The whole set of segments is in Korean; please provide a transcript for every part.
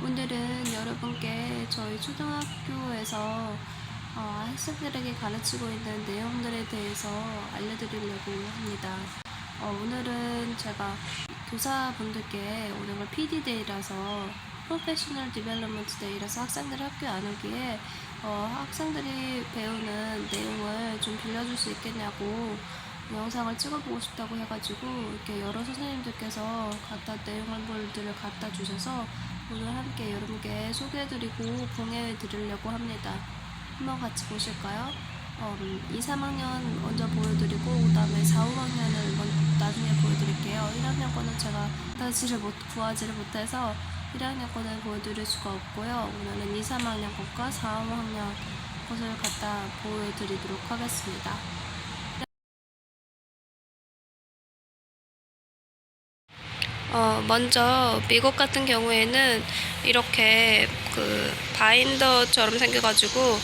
오늘은 여러분께 저희 초등학교에서 학생들에게 가르치고 있는 내용들에 대해서 알려드리려고 합니다. 오늘은 제가 교사분들께 오늘은 PD데이라서 프로페셔널 디벨롭먼트 데이라서 학생들이 학교에 안 오기에 학생들이 배우는 내용을 좀 빌려줄 수 있겠냐고 영상을 찍어보고 싶다고 해가지고 이렇게 여러 선생님들께서 내용물들을 갖다 주셔서 오늘 함께 여러분께 소개해드리고 공유해드리려고 합니다. 한번 같이 보실까요? 2, 3학년 먼저 보여드리고 그 다음에 4, 5학년을 나중에 보여드릴게요. 1학년 거는 제가 구하지를 못해서 1학년 거는 보여드릴 수가 없고요. 오늘은 2, 3학년 것과 4, 5학년 것을 갖다 보여드리도록 하겠습니다. 먼저 미국 같은 경우에는 이렇게 바인더처럼 생겨가지고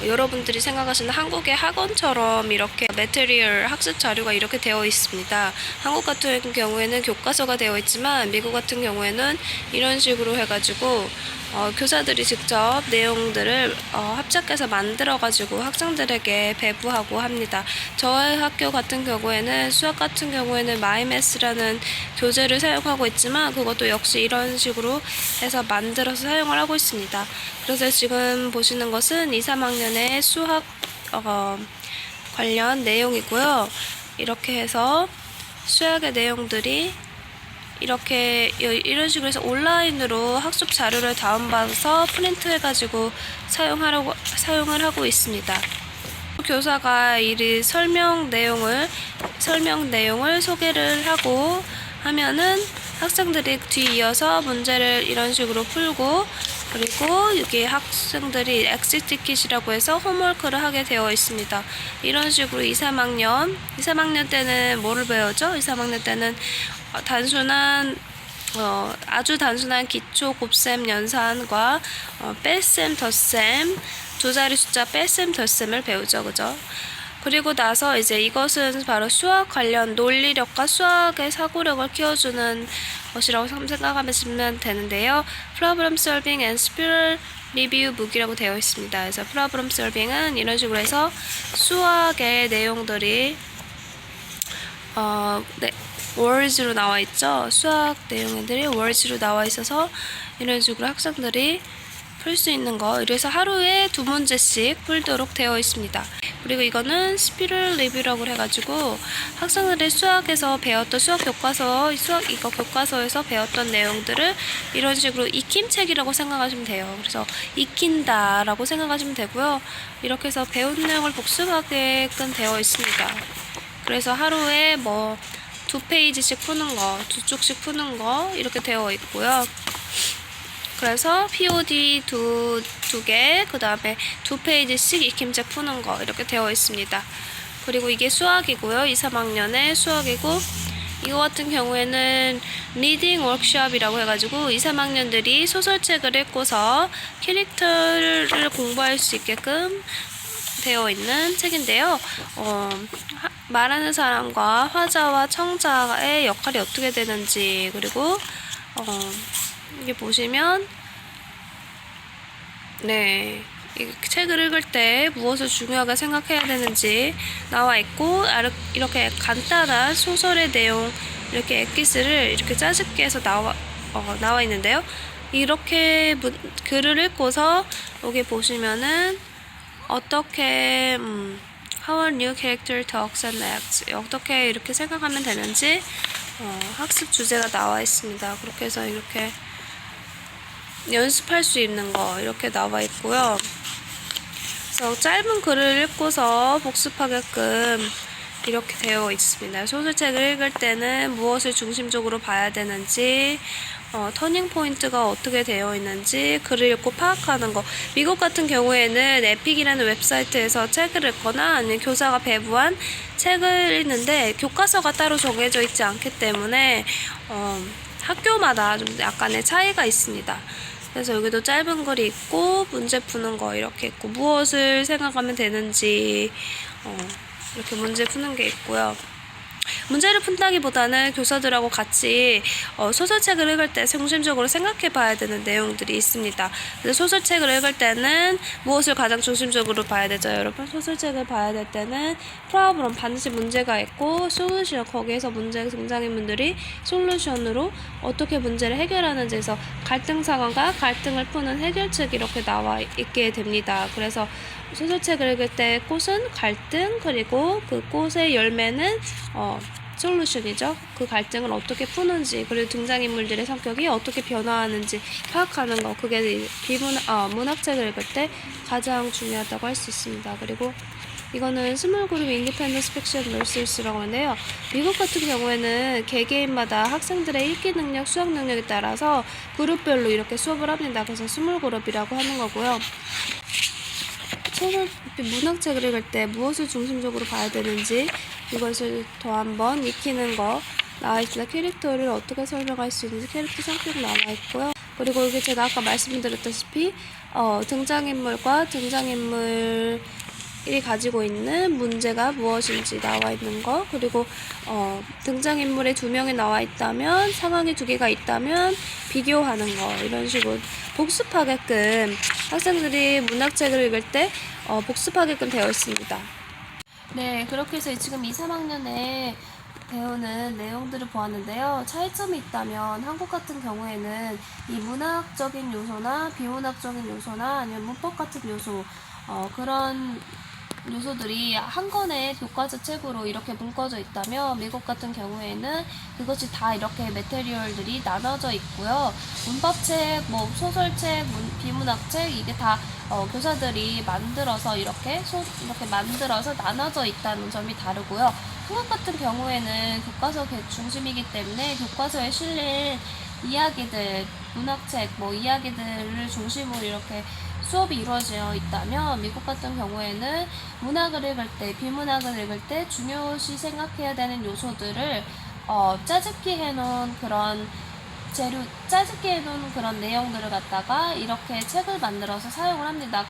여러분들이 생각하시는 한국의 학원처럼 이렇게 매트리얼 학습 자료가 이렇게 되어 있습니다. 한국 같은 경우에는 교과서가 되어 있지만 미국 같은 경우에는 이런 식으로 해가지고 교사들이 직접 내용들을 합작해서 만들어가지고 학생들에게 배부하고 합니다. 저희 학교 같은 경우에는 수학 같은 경우에는 마이메스라는 교재를 사용하고 있지만 그것도 역시 이런 식으로 해서 만들어서 사용을 하고 있습니다. 그래서 지금 보시는 것은 2, 3학년의 수학 관련 내용이고요. 이렇게 해서 수학의 내용들이 이렇게 이런 식으로 해서 온라인으로 학습 자료를 다운받아서 프린트해가지고 사용을 하고 있습니다. 교사가 이 설명 내용을 소개를 하고 하면은 학생들이 뒤이어서 문제를 이런 식으로 풀고 그리고 여기 학생들이 엑시티킷이라고 해서 홈워크를 하게 되어 있습니다. 이런 식으로 2, 3학년 때는 뭐를 배우죠? 2, 3학년 때는 아주 단순한 기초 곱셈 연산과 뺄셈 덧셈 두 자리 숫자 뺄셈 덧셈을 배우죠. 그죠? 그리고 나서 이제 이것은 바로 수학 관련 논리력과 수학의 사고력을 키워주는 것이라고 생각하시면 되는데요. Problem Solving and Spiral Review Book이라고 되어 있습니다. 그래서 Problem Solving은 이런 식으로 해서 수학의 내용들이 words로 나와 있죠. 수학 내용들이 words로 나와 있어서 이런 식으로 학생들이 풀 수 있는 거. 이래서 하루에 2문제씩 풀도록 되어 있습니다. 그리고 이거는 스피럴 리뷰라고 해가지고 학생들이 수학에서 배웠던 교과서에서 배웠던 내용들을 이런 식으로 익힘책이라고 생각하시면 돼요. 그래서 익힌다라고 생각하시면 되고요. 이렇게 해서 배운 내용을 복습하게끔 되어 있습니다. 그래서 하루에 2페이지씩 푸는 거, 2쪽씩 푸는 거 이렇게 되어 있고요. 그래서 POD 두 개, 그 다음에 2페이지씩 익힘책 푸는 거 이렇게 되어 있습니다. 그리고 이게 수학이고요. 2, 3학년의 수학이고 이거 같은 경우에는 리딩 워크숍이라고 해가지고 2, 3학년들이 소설책을 읽고서 캐릭터를 공부할 수 있게끔 되어 있는 책인데요. 말하는 사람과 화자와 청자의 역할이 어떻게 되는지 그리고 이게 보시면 이 책을 읽을 때 무엇을 중요하게 생각해야 되는지 나와 있고 이렇게 간단한 소설의 내용 이렇게 엑기스를 이렇게 짜집게 해서 나와 있는데요. 이렇게 글을 읽고서 여기 보시면은 어떻게 How a new character talks and acts 어떻게 이렇게 생각하면 되는지 학습 주제가 나와 있습니다. 그렇게 해서 이렇게 연습할 수 있는 거 이렇게 나와 있고요. 그래서 짧은 글을 읽고서 복습하게끔 이렇게 되어 있습니다. 소설책을 읽을 때는 무엇을 중심적으로 봐야 되는지 터닝 포인트가 어떻게 되어 있는지 글을 읽고 파악하는 거. 미국 같은 경우에는 에픽이라는 웹사이트에서 책을 읽거나 아니면 교사가 배부한 책을 읽는데 교과서가 따로 정해져 있지 않기 때문에 학교마다 좀 약간의 차이가 있습니다. 그래서 여기도 짧은 글이 있고 문제 푸는 거 이렇게 있고 무엇을 생각하면 되는지 이렇게 문제 푸는 게 있고요. 문제를 푼다기보다는 교사들하고 같이 소설책을 읽을 때 중심적으로 생각해 봐야 되는 내용들이 있습니다. 그래서 소설책을 읽을 때는 무엇을 가장 중심적으로 봐야 되죠, 여러분? 소설책을 봐야 될 때는 프로블럼, 반드시 문제가 있고, 솔루션, 거기에서 문제 등장인물들이 솔루션으로 어떻게 문제를 해결하는지에서 갈등 상황과 갈등을 푸는 해결책이 이렇게 나와 있게 됩니다. 그래서 소설책을 읽을 때 꽃은 갈등, 그리고 그 꽃의 열매는 솔루션이죠. 그 갈등을 어떻게 푸는지, 그리고 등장인물들의 성격이 어떻게 변화하는지 파악하는 거, 그게 문학책을 읽을 때 가장 중요하다고 할 수 있습니다. 그리고 이거는 스몰 그룹 인디펜던스 픽션 노스라고 하는데요. 미국 같은 경우에는 개개인마다 학생들의 읽기 능력, 수학 능력에 따라서 그룹별로 이렇게 수업을 합니다. 그래서 스몰 그룹이라고 하는 거고요. 문학책을 읽을 때 무엇을 중심적으로 봐야 되는지 이것을 더 한번 익히는 거 나와 있습니다. 캐릭터를 어떻게 설명할 수 있는지 캐릭터 성격 나와 있고요. 그리고 이게 제가 아까 말씀드렸다시피 등장인물과 등장인물이 가지고 있는 문제가 무엇인지 나와 있는 거, 그리고 등장인물에 2명이 나와 있다면, 상황이 2개가 있다면 비교하는 거, 이런 식으로 복습하게끔 학생들이 문학책을 읽을 때 복습하게끔 되어 있습니다. 네, 그렇게 해서 지금 2, 3학년에 배우는 내용들을 보았는데요. 차이점이 있다면 한국 같은 경우에는 이 문학적인 요소나 비문학적인 요소나 아니면 문법 같은 요소, 그런 요소들이 한 권의 교과서 책으로 이렇게 묶어져 있다면 미국 같은 경우에는 그것이 다 이렇게 매테리얼들이 나눠져 있고요. 문법책, 소설책, 비문학책 이게 다 교사들이 만들어서 이렇게 만들어서 나눠져 있다는 점이 다르고요. 한국 같은 경우에는 교과서 중심이기 때문에 교과서에 실린 이야기들, 문학책, 이야기들을 중심으로 이렇게 수업이 이루어져 있다면 미국 같은 경우에는 문학을 읽을 때, 비문학을 읽을 때 중요시 생각해야 되는 요소들을 짜집기 해놓은 그런 내용들을 갖다가 이렇게 책을 만들어서 사용을 합니다.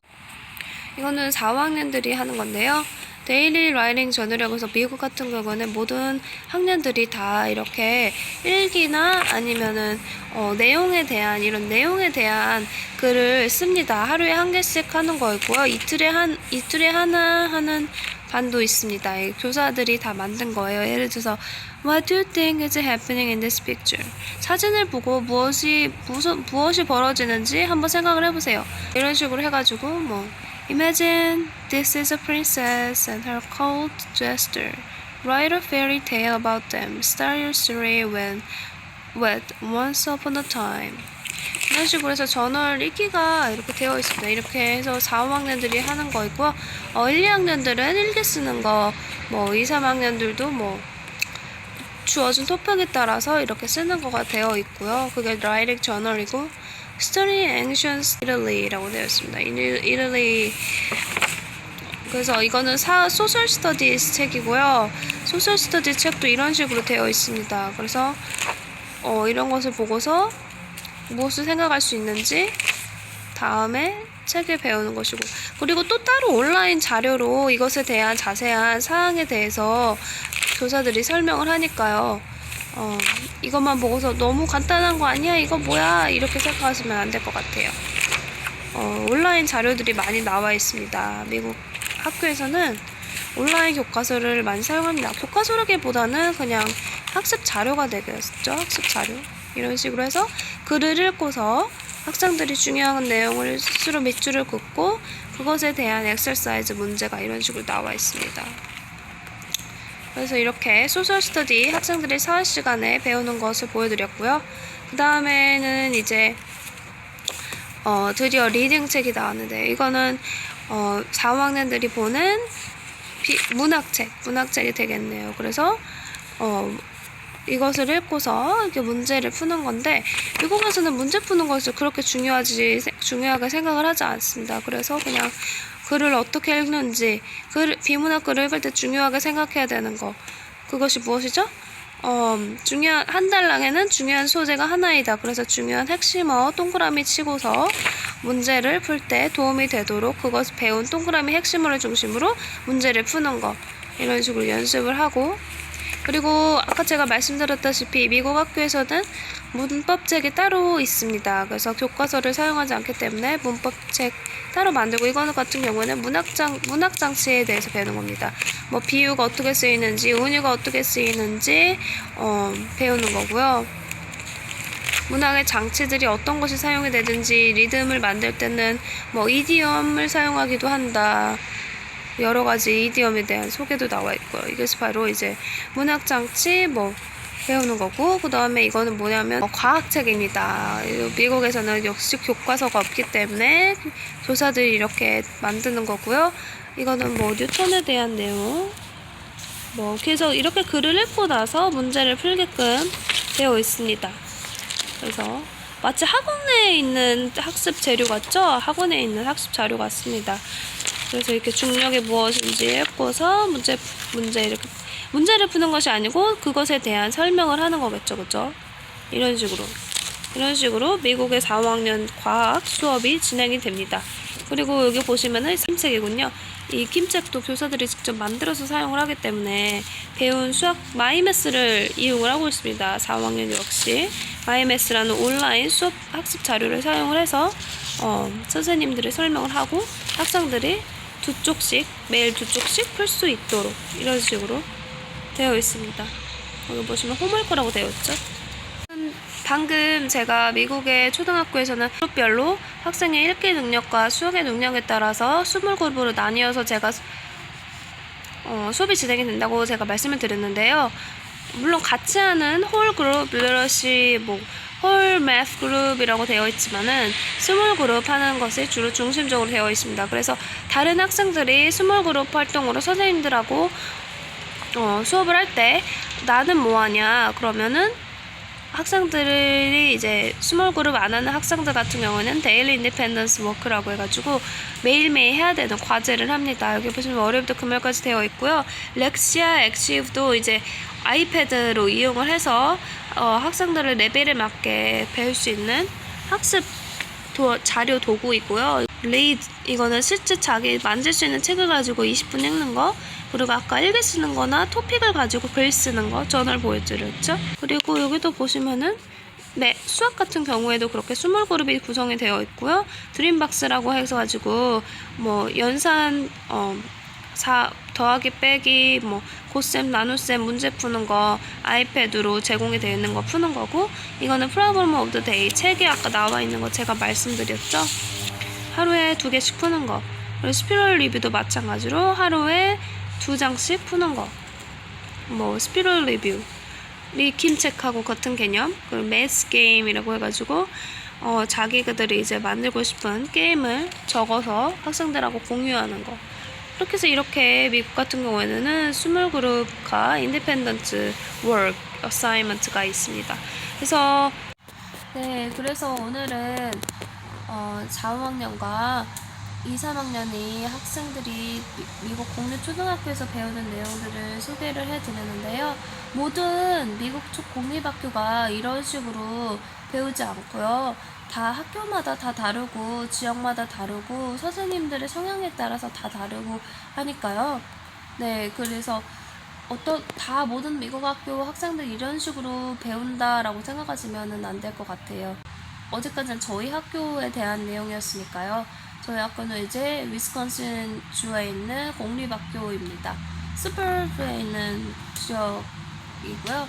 이거는 4학년들이 하는 건데요. 데일리 라이팅 저널이라고 해서 미국 같은 경우는 모든 학년들이 다 이렇게 일기나 아니면은 내용에 대한 글을 씁니다. 하루에 1개씩 하는 거이고요. 이틀에 하나 하는 반도 있습니다. 교사들이 다 만든 거예요. 예를 들어서 What do you think is happening in this picture? 사진을 보고 무엇이 벌어지는지 한번 생각을 해보세요. 이런 식으로 해가지고 Imagine this is a princess and her cold jester. Write a fairy tale about them. Start your story with once upon a time. 이런 식으로 해서 저널 읽기가 이렇게 되어 있습니다. 이렇게 해서 4, 5학년들이 하는 거 있고요. 1, 2학년들은 일기 쓰는 거, 2, 3학년들도 주어진 토픽에 따라서 이렇게 쓰는 거가 되어 있고요. 그게 라이팅 저널이고, Study Ancient Italy라고 되어 있습니다. Italy. 그래서 이거는 소셜 스터디스 책이고요. 소셜 스터디 책도 이런 식으로 되어 있습니다. 그래서 이런 것을 보고서 무엇을 생각할 수 있는지 다음에 책을 배우는 것이고, 그리고 또 따로 온라인 자료로 이것에 대한 자세한 사항에 대해서 교사들이 설명을 하니까요. 이것만 보고서 너무 간단한 거 아니야? 이거 뭐야? 이렇게 생각하시면 안 될 것 같아요. 온라인 자료들이 많이 나와 있습니다. 미국 학교에서는 온라인 교과서를 많이 사용합니다. 교과서라기보다는 그냥 학습 자료가 되겠죠? 학습 자료. 이런 식으로 해서 글을 읽고서 학생들이 중요한 내용을 스스로 밑줄을 긋고 그것에 대한 엑서사이즈 문제가 이런 식으로 나와 있습니다. 그래서 이렇게 소셜 스터디 학생들이 4시간에 배우는 것을 보여드렸고요. 그 다음에는 이제 드디어 리딩 책이 나왔는데, 이거는 4, 5학년들이 보는 문학책이 되겠네요. 그래서 이것을 읽고서 이렇게 문제를 푸는 건데, 미국에서는 문제 푸는 것을 그렇게 중요하게 생각을 하지 않습니다. 그래서 그냥 글을 어떻게 읽는지, 비문학 글을 읽을 때 중요하게 생각해야 되는 거, 그것이 무엇이죠? 한 달랑에는 중요한 소재가 하나이다. 그래서 중요한 핵심어 동그라미 치고서 문제를 풀 때 도움이 되도록 그것을 배운 동그라미 핵심어를 중심으로 문제를 푸는 거, 이런 식으로 연습을 하고, 그리고 아까 제가 말씀드렸다시피 미국 학교에서는 문법책이 따로 있습니다. 그래서 교과서를 사용하지 않기 때문에 문법책 따로 만들고, 이거는 같은 경우는 문학장치에 대해서 배우는 겁니다. 뭐 비유가 어떻게 쓰이는지, 은유가 어떻게 쓰이는지 배우는 거고요. 문학의 장치들이 어떤 것이 사용이 되든지, 리듬을 만들 때는 뭐 이디엄을 사용하기도 한다. 여러 가지 이디엄에 대한 소개도 나와 있고요. 이것이 바로 이제 문학 장치 배우는 거고, 그 다음에 이거는 뭐냐면 과학책입니다. 미국에서는 역시 교과서가 없기 때문에 교사들이 이렇게 만드는 거고요. 이거는 뉴턴에 대한 내용, 그래서 이렇게 글을 읽고 나서 문제를 풀게끔 되어 있습니다. 그래서 마치 학원에 있는 학습 재료 같죠? 학원에 있는 학습 자료 같습니다. 그래서 이렇게 중력이 무엇인지 읽고서 이렇게 문제를 푸는 것이 아니고 그것에 대한 설명을 하는 거겠죠, 그죠? 이런 식으로 미국의 4, 5학년 과학 수업이 진행이 됩니다. 그리고 여기 보시면은 김책이군요. 이 김책도 교사들이 직접 만들어서 사용을 하기 때문에 배운 수학 마이매스를 이용을 하고 있습니다. 4, 5학년 역시 마이매스라는 온라인 수업 학습 자료를 사용을 해서 선생님들이 설명을 하고 학생들이 매일 두 쪽씩 풀 수 있도록 이런 식으로 되어 있습니다. 여기 보시면 홈워크라고 되어 있죠. 방금 제가 미국의 초등학교에서는 그룹별로 학생의 읽기 능력과 수학의 능력에 따라서 20그룹으로 나뉘어서 제가 수업이 진행이 된다고 제가 말씀을 드렸는데요. 물론 같이 하는 홀 그룹 리더시 홀 매스 그룹이라고 되어 있지만은 스몰 그룹 하는 것이 주로 중심적으로 되어 있습니다. 그래서 다른 학생들이 스몰 그룹 활동으로 선생님들하고 수업을 할 때 나는 뭐 하냐 그러면은 학생들이 이제 스몰 그룹 안 하는 학생들 같은 경우는 데일리 인디펜던스 워크라고 해가지고 매일매일 해야 되는 과제를 합니다. 여기 보시면 월요일부터 금요일까지 되어 있고요. 렉시아 엑시브도 이제 아이패드로 이용을 해서 학생들의 레벨에 맞게 배울 수 있는 학습 자료 도구이고요. 레이드, 이거는 실제 자기 만질 수 있는 책을 가지고 20분 읽는 거, 그리고 아까 일기 쓰는 거나 토픽을 가지고 글 쓰는 거 전을 보여드렸죠. 그리고 여기도 보시면은 수학 같은 경우에도 그렇게 스몰 그룹이 구성이 되어 있고요. 드림박스라고 해서 가지고 연산 더하기 빼기 고셈 나눗셈 문제 푸는 거 아이패드로 제공이 되어 있는 거 푸는 거고, 이거는 프로블럼 오브 더 데이 책에 아까 나와 있는 거 제가 말씀드렸죠. 하루에 2개씩 푸는 거. 그리고 스피럴 리뷰도 마찬가지로 하루에 2장씩 푸는 거. 스피럴 리뷰 리킴책하고 같은 개념. 그리고 매스 게임이라고 해가지고 자기들이 이제 만들고 싶은 게임을 적어서 학생들하고 공유하는 거. 그렇게 해서 이렇게 미국 같은 경우에는 스몰 그룹과 인디펜던트 워크 어사이먼트가 있습니다. 그래서 오늘은 4, 5학년과 2, 3학년이 학생들이 미국 공립초등학교에서 배우는 내용들을 소개를 해드리는데요. 모든 미국 공립학교가 이런 식으로 배우지 않고요. 다 학교마다 다 다르고 지역마다 다르고 선생님들의 성향에 따라서 다 다르고 하니까요. 그래서 모든 미국 학교 학생들이 이런 식으로 배운다라고 생각하시면 안 될 것 같아요. 어제까지는 저희 학교에 대한 내용이었으니까요. 저희 학교는 이제 위스콘신 주에 있는 공립학교입니다. 스퍼브에 있는 지역이고요.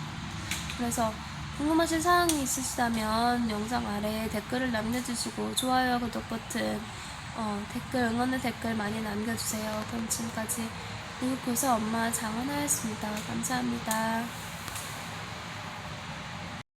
그래서 궁금하신 사항이 있으시다면 영상 아래에 댓글을 남겨주시고 좋아요, 구독 버튼, 응원의 댓글 많이 남겨주세요. 그럼 지금까지 미국 교사 엄마 장은하였습니다. 감사합니다.